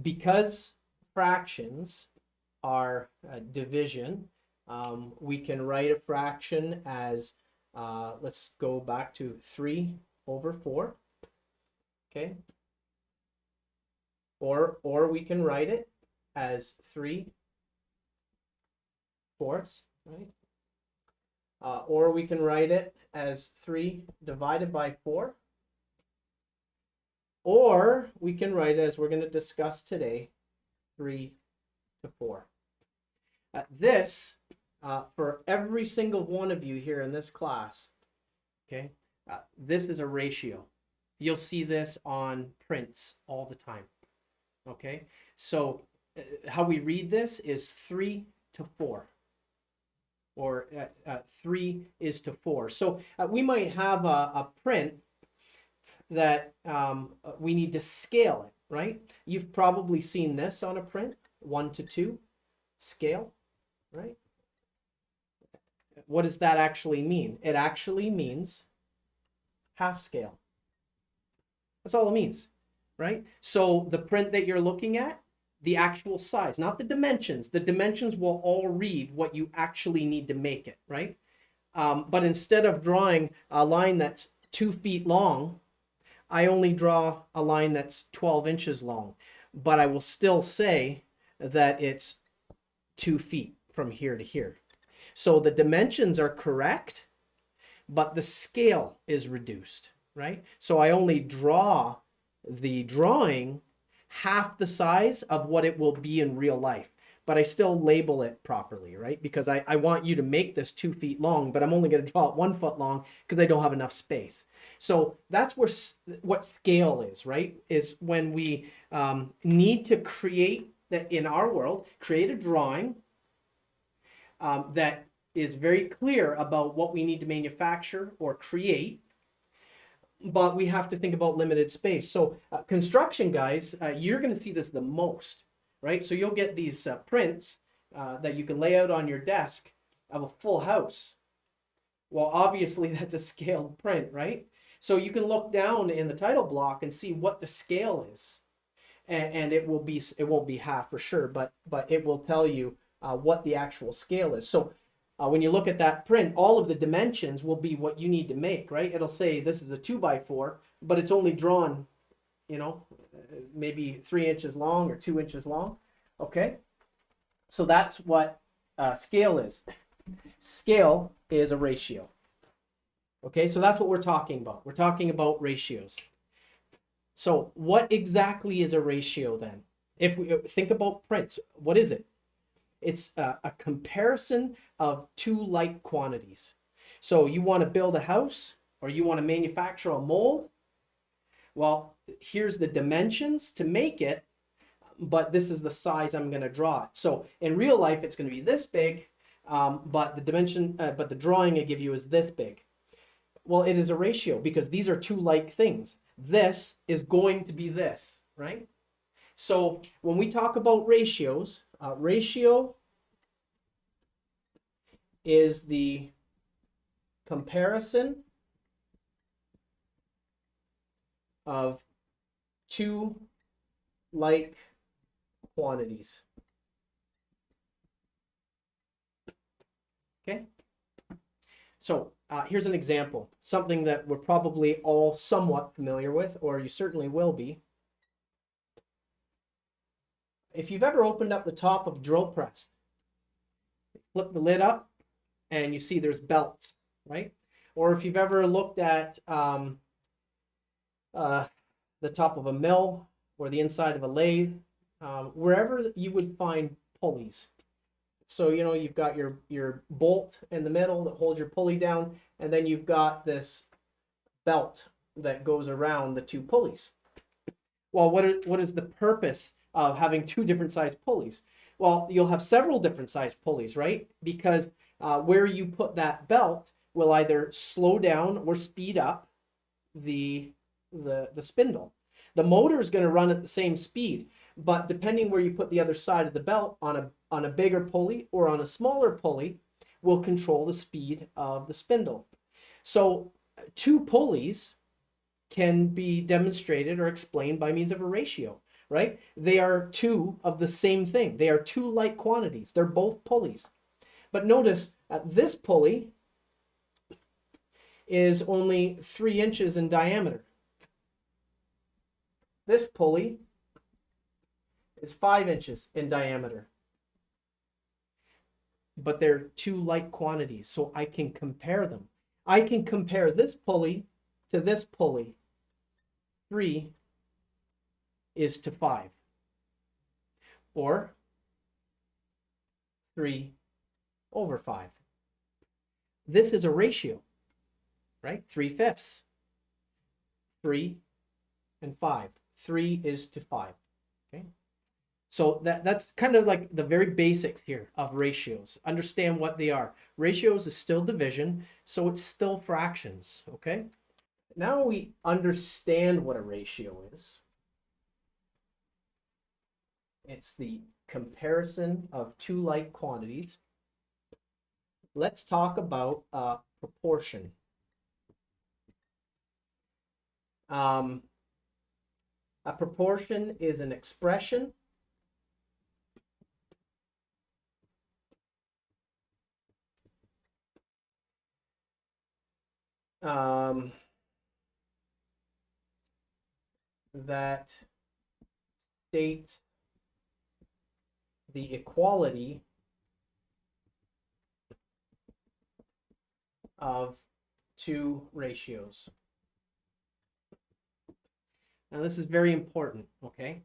because fractions are division, we can write a fraction as, let's go back to 3 over 4, okay? Or we can write it as 3/4, right? Or we can write it as 3 divided by 4. Or we can write it, as we're going to discuss today, 3/4. This, for every single one of you here in this class, okay, this is a ratio. You'll see this on prints all the time, okay? So how we read this is 3/4, or 3:4. So we might have a print that we need to scale it, right? You've probably seen this on a print, 1:2 scale, right? What does that actually mean? It actually means half scale. That's all it means, right? So the print that you're looking at, the actual size, not the dimensions. The dimensions will all read what you actually need to make it, right? But instead of drawing a line that's 2 feet long, I only draw a line that's 12 inches long, but I will still say that it's 2 feet from here to here. So the dimensions are correct, but the scale is reduced, right? So I only draw the drawing half the size of what it will be in real life, but I still label it properly, right? Because I want you to make this 2 feet long, but I'm only going to draw it 1 foot long because I don't have enough space. So that's what scale is, right? Is when we need to create, that in our world, create a drawing that is very clear about what we need to manufacture or create, but we have to think about limited space. So construction guys, you're going to see this the most, right? So you'll get these prints that you can lay out on your desk of a full house. Well, obviously that's a scaled print, right? So you can look down in the title block and see what the scale is, and it won't be half for sure, but it will tell you what the actual scale is. So when you look at that print, all of the dimensions will be what you need to make, right? It'll say this is a 2x4, but it's only drawn, maybe 3 inches long or 2 inches long. Okay, so that's what scale is. Scale is a ratio. Okay, so that's what we're talking about. We're talking about ratios. So what exactly is a ratio then? If we think about prints, what is it? It's a comparison of two like quantities. So you want to build a house or you want to manufacture a mold. Well, here's the dimensions to make it, but this is the size I'm going to draw it. So in real life, it's going to be this big, but the drawing I give you is this big. Well, it is a ratio because these are two like things. This is going to be this, right? So when we talk about ratios, ratio is the comparison of two like quantities. Okay? So here's an example, something that we're probably all somewhat familiar with, or you certainly will be. If you've ever opened up the top of a drill press, flip the lid up, and you see there's belts, right? Or if you've ever looked at the top of a mill or the inside of a lathe, wherever you would find pulleys. So, you've got your bolt in the middle that holds your pulley down, and then you've got this belt that goes around the two pulleys. Well, what is the purpose of having two different size pulleys? Well, you'll have several different size pulleys, right? Because where you put that belt will either slow down or speed up the spindle. The motor is going to run at the same speed, but depending where you put the other side of the belt, on a bigger pulley or on a smaller pulley, will control the speed of the spindle. So two pulleys can be demonstrated or explained by means of a ratio. right? They are two of the same thing. They are two like quantities. They're both pulleys. But notice this pulley is only 3 inches in diameter. This pulley is 5 inches in diameter. But they're two like quantities, so I can compare them. I can compare this pulley to this pulley. 3 is to 5. Or 3 over 5. This is a ratio, right? 3/5. 3 and 5. 3 is to 5. Okay. So that's kind of like the very basics here of ratios. Understand what they are. Ratios is still division, so it's still fractions, okay? Now we understand what a ratio is. It's the comparison of two like quantities. Let's talk about proportion. A proportion is an expression that states the equality of two ratios. Now this is very important, okay?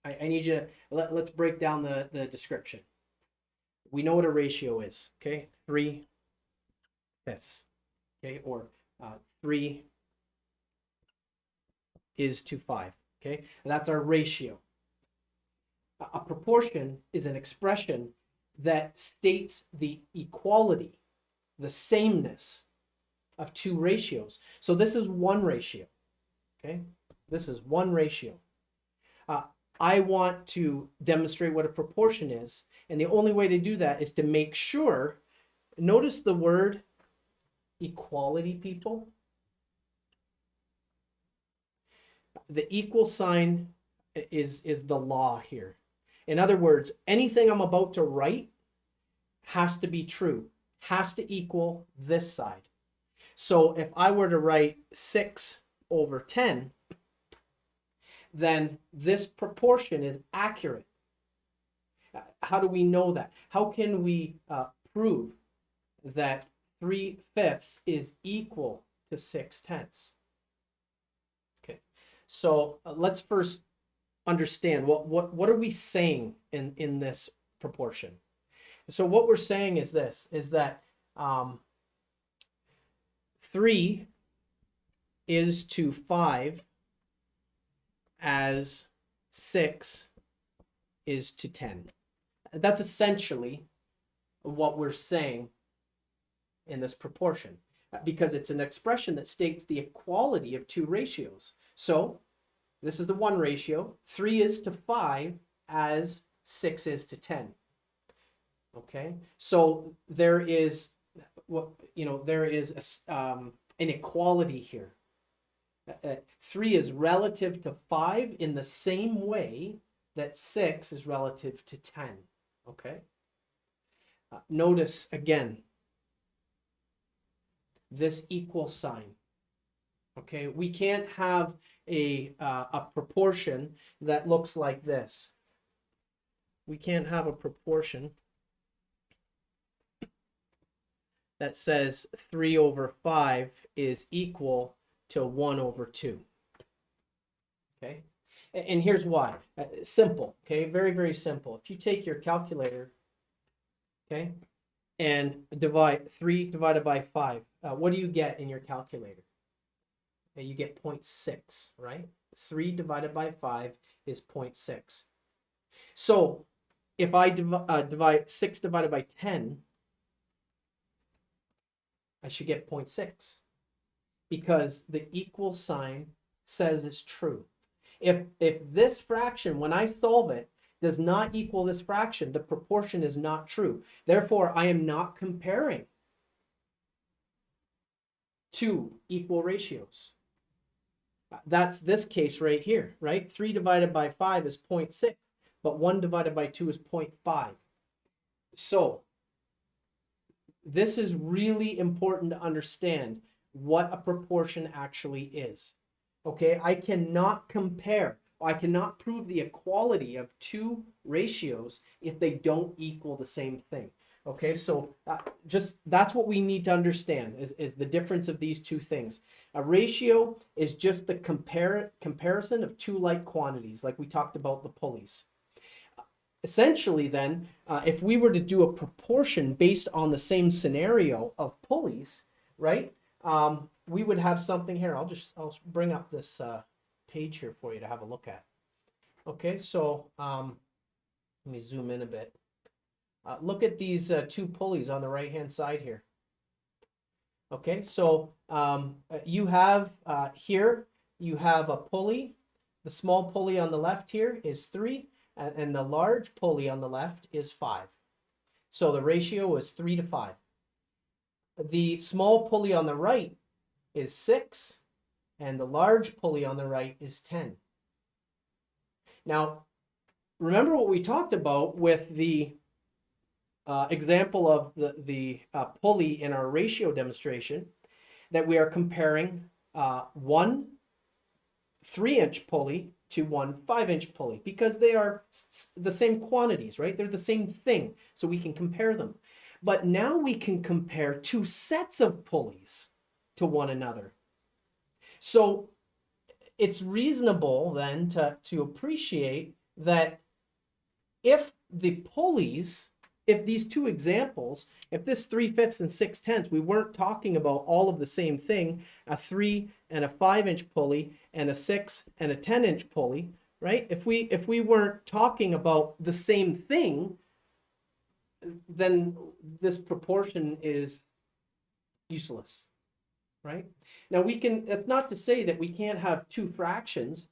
I need you to, let's break down the description. We know what a ratio is, okay? 3/5, okay? Or 3 is to 5, okay? And that's our ratio. A proportion is an expression that states the equality, the sameness of two ratios. So this is one ratio, okay? This is one ratio. I want to demonstrate what a proportion is, and the only way to do that is to make sure, notice the word equality, people. The equal sign is the law here. In other words, anything I'm about to write has to be true, has to equal this side. So if I were to write 6 over 10, then this proportion is accurate. How do we know that? How can we prove that 3/5 is equal to 6/10? Okay, so let's first understand what are we saying in this proportion. So what we're saying is this, is that 3 is to 5 as 6 is to 10. That's essentially what we're saying in this proportion, because it's an expression that states the equality of two ratios. So this is the one ratio. 3 is to 5 as 6 is to 10. Okay, so there is an equality here. 3 is relative to 5 in the same way that 6 is relative to 10. Okay. Notice again this equal sign. Okay, we can't have a proportion that looks like this. We can't have a proportion that says 3 over 5 is equal to 1 over 2. Okay, and here's why. Simple, okay, very, very simple. If you take your calculator, okay, and divide 3 divided by 5, what do you get in your calculator? You get 0.6, right? 3 divided by 5 is 0.6. So if I divide 6 divided by 10, I should get 0.6, because the equal sign says it's true. If this fraction, when I solve it, does not equal this fraction, the proportion is not true. Therefore, I am not comparing two equal ratios. That's this case right here, right? 3 divided by 5 is 0.6, but 1 divided by 2 is 0.5. So this is really important to understand what a proportion actually is. Okay, I cannot compare, I cannot prove the equality of two ratios if they don't equal the same thing. Okay, so just that's what we need to understand is the difference of these two things. A ratio is just the comparison of two like quantities, like we talked about the pulleys. Essentially, then, if we were to do a proportion based on the same scenario of pulleys, right? We would have something here. I'll bring up this page here for you to have a look at. Okay, so let me zoom in a bit. Look at these two pulleys on the right-hand side here. Okay, so you have here, you have a pulley. The small pulley on the left here is 3, and the large pulley on the left is 5. So the ratio is 3 to 5. The small pulley on the right is 6, and the large pulley on the right is 10. Now, remember what we talked about with the example of the pulley in our ratio demonstration, that we are comparing one 3-inch pulley to one 5-inch pulley because they are the same quantities, right? They're the same thing, so we can compare them. But now we can compare two sets of pulleys to one another. So it's reasonable then to appreciate that if the pulleys, if these two examples, if this 3/5 and 6/10, we weren't talking about all of the same thing, a 3 and a 5-inch pulley and a 6 and a 10-inch pulley, right? If we weren't talking about the same thing, then this proportion is useless, right? Now that's not to say that we can't have two fractions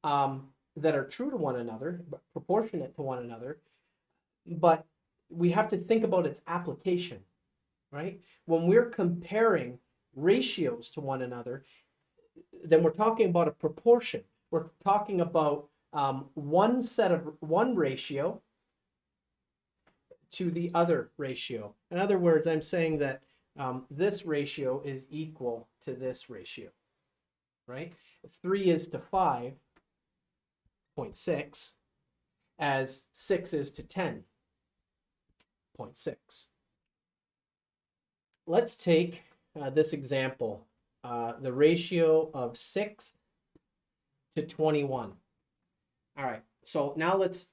that are true to one another, but proportionate to one another, but we have to think about its application, right? When we're comparing ratios to one another, then we're talking about a proportion. We're talking about one ratio to the other ratio. In other words, I'm saying that this ratio is equal to this ratio, right? 3 is to 5.6 as 6 is to 10.6. Let's take this example, the ratio of 6 to 21. All right, so now let's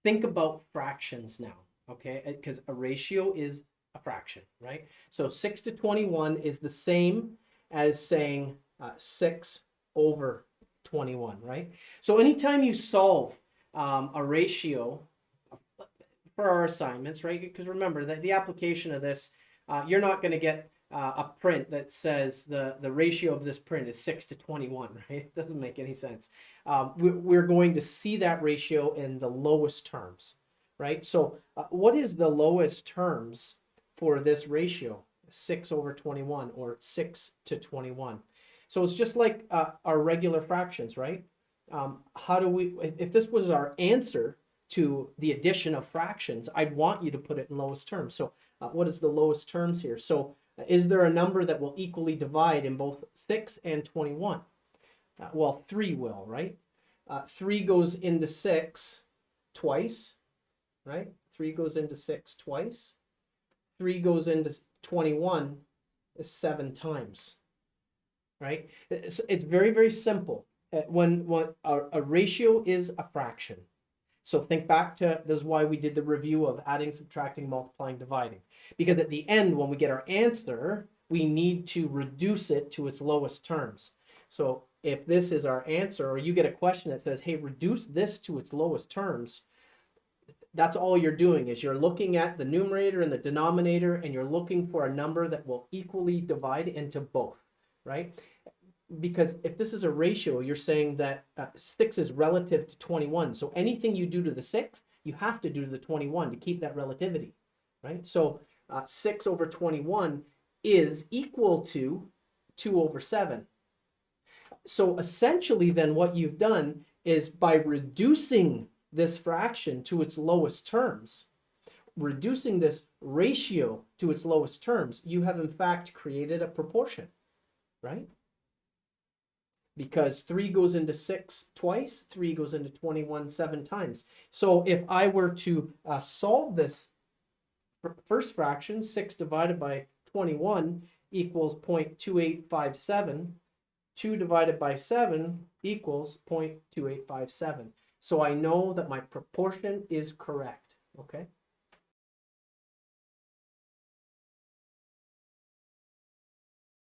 think about fractions now, okay? Because a ratio is a fraction, right? So 6 to 21 is the same as saying 6 over 21, right? So anytime you solve a ratio for our assignments, right? Because remember that the application of this, you're not going to get a print that says the ratio of this print is 6 to 21, right? It doesn't make any sense. We're going to see that ratio in the lowest terms, right? So what is the lowest terms for this ratio? 6 over 21 or 6 to 21. So it's just like our regular fractions, right? How do we, if this was our answer to the addition of fractions, I'd want you to put it in lowest terms. So what is the lowest terms here? So is there a number that will equally divide in both 6 and 21? Well, 3 will, right? 3 goes into 6 twice, right? 3 goes into 6 twice. 3 goes into 21 7 times, right? It's very, very simple. When a ratio is a fraction. So think back to, this is why we did the review of adding, subtracting, multiplying, dividing. Because at the end, when we get our answer, we need to reduce it to its lowest terms. So if this is our answer, or you get a question that says, hey, reduce this to its lowest terms, that's all you're doing is you're looking at the numerator and the denominator, and you're looking for a number that will equally divide into both, right? Because if this is a ratio, you're saying that 6 is relative to 21. So anything you do to the 6, you have to do to the 21 to keep that relativity, right? So 6 over 21 is equal to 2 over 7. So essentially then what you've done is by reducing this fraction to its lowest terms, reducing this ratio to its lowest terms, you have in fact created a proportion, right? Because 3 goes into 6 twice, 3 goes into 21 7 times. So if I were to solve this first fraction, 6 divided by 21 equals 0.2857. 2 divided by 7 equals 0.2857. So I know that my proportion is correct, okay?